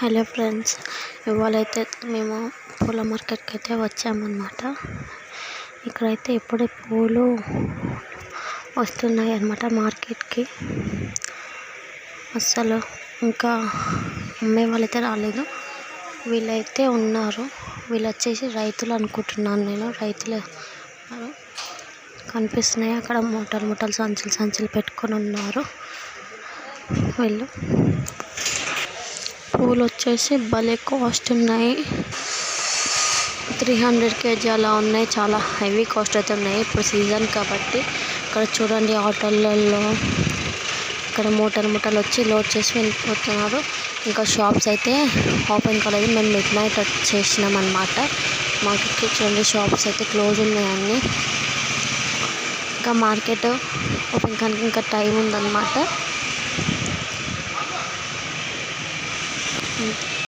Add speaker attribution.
Speaker 1: Hello friends, ఇవాళైతే మేము పూల మార్కెట్కి అయితే వచ్చామన్నమాట. ఇక్కడైతే ఇప్పుడే పూలు వస్తున్నాయి అన్నమాట మార్కెట్కి. అస్సలు ఇంకా అమ్మే వాళ్ళైతే రాలేదు, వీళ్ళైతే ఉన్నారు. వీళ్ళు వచ్చేసి రైతులు అనుకుంటున్నాను నేను. రైతులు కనిపిస్తున్నాయి అక్కడ, మూటలు సంచులు పెట్టుకొని ఉన్నారు వీళ్ళు. పూలు వచ్చేసి భలే కాస్ట్ ఉన్నాయి, 300 kg అలా ఉన్నాయి. చాలా హెవీ కాస్ట్ అయితే ఉన్నాయి ఇప్పుడు సీజన్ కాబట్టి. ఇక్కడ చూడండి ఆటోలలో ఇక్కడ మూటలు వచ్చి లోడ్ చేసి వెళ్ళిపోతున్నారు. ఇంకా షాప్స్ అయితే ఓపెన్ కాలేదు, మేము మిడ్ నైట్ వచ్చేసినాం అన్నమాట. మార్కెట్కి చూడండి, షాప్స్ అయితే క్లోజ్ ఉన్నాయి అన్నీ. ఇంకా మార్కెట్ ఓపెన్ కానీ ఇంకా టైం ఉందన్నమాట.